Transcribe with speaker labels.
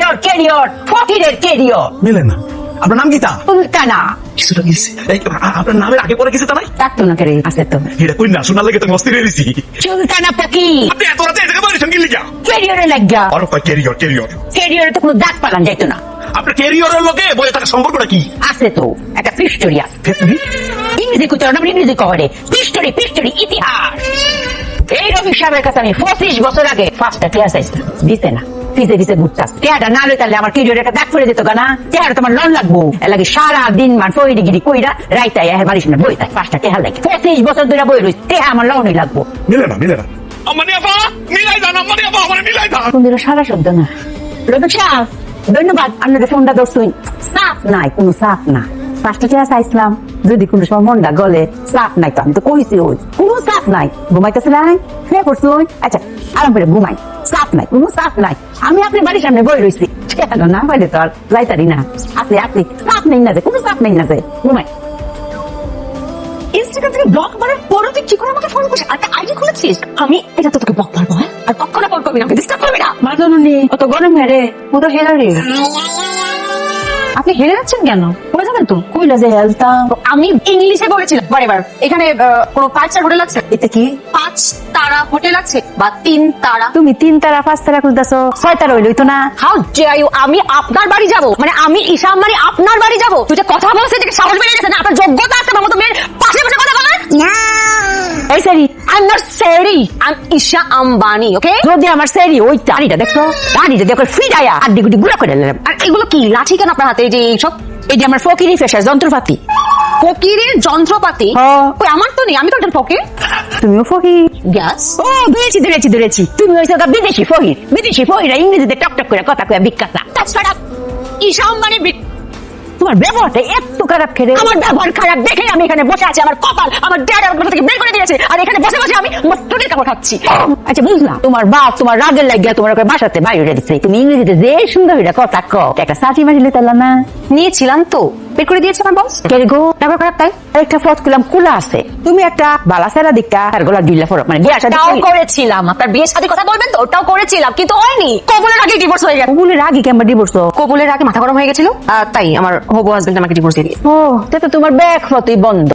Speaker 1: Carrier ফকিরের carrier.
Speaker 2: মিলে না। আপনার নাম গীতা?
Speaker 1: সুলতানা।
Speaker 2: কিছুটা মিলছে। আপনার নামের আগে পরে কিছু তা নাই?
Speaker 1: ডাকতো না করে আছে তো।
Speaker 2: এটা কই না শোনার লাগে তো মস্তি রয়েছি।
Speaker 1: সুলতানা ফকির।
Speaker 2: আপনি এত রাতে এই জায়গায় বাড়ি সঙ্গে লিখা?
Speaker 1: ক্যারিয়রে লাগা।
Speaker 2: আর ক্যারিয়র।
Speaker 1: ক্যারিয়রে তো কোনো দাগ পালান যাইতো না।
Speaker 2: আপনার ক্যারিয়রের লোকে বলে থাকা সম্পর্কটা কি?
Speaker 1: আছে তো একটা পিস্টোরি আছে। ইংরেজি কুচার নাম ইংরেজি কহরে পিস্টোরি ইতিহাস। এই রবি সাহেবের কাছে আমি 25 বছর আগে ফার্স্টটা টিয়া চাইছি, দিতে না। ফিজে ঘুরতাস টিয়াটা না লই তাহলে আমার ক্যারিয়রে একটা দাগ পড়ে যেত না। টিয়াটা তোমার লোন লাগবো, এর লাগে সারা দিন মান ফইরিগিরি কইরা রাইতাই এর বাড়ির সামনে বইতাই ফার্স্টটা টিয়া লাগে। 25 বছর ধরে বই রইছে, টিয়া আমার লোনই লাগবো।
Speaker 2: মিলে না। আমানি আপা মিলাই দাও, আমানি আপা আমার মিলাই দাও।
Speaker 1: কোন দিকে সারা শব্দ না। রবি সাহেব ধন্যবাদ, আপনাদের ফোনটা দর্শন সাফ নাই, কোনো সাফ না। পাঁচটা টিয়া চাইছিলাম, যদি কোনো সময় মনটা গলে সাফ নাই তো আমি তো কইছি ওই কোনো সাফ নাই। ঘুমাইতেছে নাই ফে করছো আচ্ছা আরাম করে ঘুমাই, সাফ নাই, কোনো সাফ নাই। আমি আপনার বাড়ির সামনে বই রয়েছি, না পাইলে তো আর যাইতারি না। আপনি সাফ নেই না যে, কোনো সাফ নেই না যে, ঘুমাই। ইনস্টাগ্রাম থেকে ব্লক মারার পরও তুই কি করে আমাকে ফোন করছিস? একটা আইডি খুলেছিস? আমি এটা তো তোকে ব্লক মারবো, হ্যাঁ? আর কখনো ফোন করবি না, আমাকে ডিস্টার্ব করবি না। মারদনি অত গরম হেরে পুরো হেরা রে। আপনি হেরে যাচ্ছেন কেন? কই যাবেন তো? কইলা যে হেলতাম। আমি ইংলিশে বলেছিলাম বারেবার। এখানে কোনো 5 স্টার হোটেল আছে? এতে কি 5 তারা হোটেল আছে বা 3 তারা? তুমি 3 তারা 5 তারা খুঁজতেছো, 6 তারা হইলই তো না। How dare you! আমি আপনার বাড়ি যাব, মানে আমি ঈশা আম্বানি আপনার বাড়ি যাব? তুই যে কথা বলছিস যে সাহস বেড়ে গেছে না? আপনার যোগ্যতা আছে আমার মতো মেয়ের পাশে বসে কথা বলার? না এই সেরি আই এম নট সেরি, আই এম ঈশা আম্বানি। ওকে, যদি আমার সেরি ওই দাড়িটা দেখছো, দাড়িটা দেখো ফিডায়া আড্ডি গুটি গুড়া করে দিলাম। আর এগুলো কি লাঠি কেন আপনার হাতে? এই যে সব এই যে আমার ফকিরি ফেশার যন্ত্রপাতি। ফকিরের যন্ত্রপাতি? ওই আমার তো নেই, আমি তো একজন ফকির। তুমিও ফকির? গ্যাস। ও ধরেছি। তুমি হইছো বিদেশি ফকির। বিদেশি ফকিরা ইংরেজিতে টকটক করে কথা কয়ে বিখ্যাত না। তাছাড়া ঈশা আম্বানি তোমার ব্যবহারটা এত খারাপ খেলে। আমার ব্যবহার খারাপ দেখে আমি এখানে বসে আছি, আমার কপাল আমার ড্যাড আমার বাসা থেকে বের করে দিয়েছে, আর এখানে বসে আমি মস্তুদের কাপড় খাচ্ছি। আচ্ছা বুঝলাম, তোমার বাপ তোমার রাগের লাগিয়া তোমার বাসাতে বাইরে দিচ্ছে। তুমি ইংরেজিতে যে সুন্দর এটা কথা কও, একটা সাথী মারিলে তাহলে না নিয়েছিলাম তো বের করে দিয়েছে আমার বস। গো ব্যবহার খারাপ তাই একটা ফট করলাম কুলা আছে। তুমি একটা বালা সেরা দিকা আর গলা ডিলা ফরক মানে বিয়ে শাদী করেছিলাম। আপনার বিয়ে শাদী কথা বলবেন তো, ওটাও করেছিলাম কিন্তু হয়নি। কবুলের আগে ডিভোর্স হয়ে গেছে। কবুলের আগে কেমন ডিভোর্স? কবুলের আগে মাথা গরম হয়ে গেছিল, তাই আমার হবু হাজবেন্ড আমাকে ডিভোর্স দিয়ে দিয়েছে। ও তো তোমার ব্যাগ ফতই বন্ধ।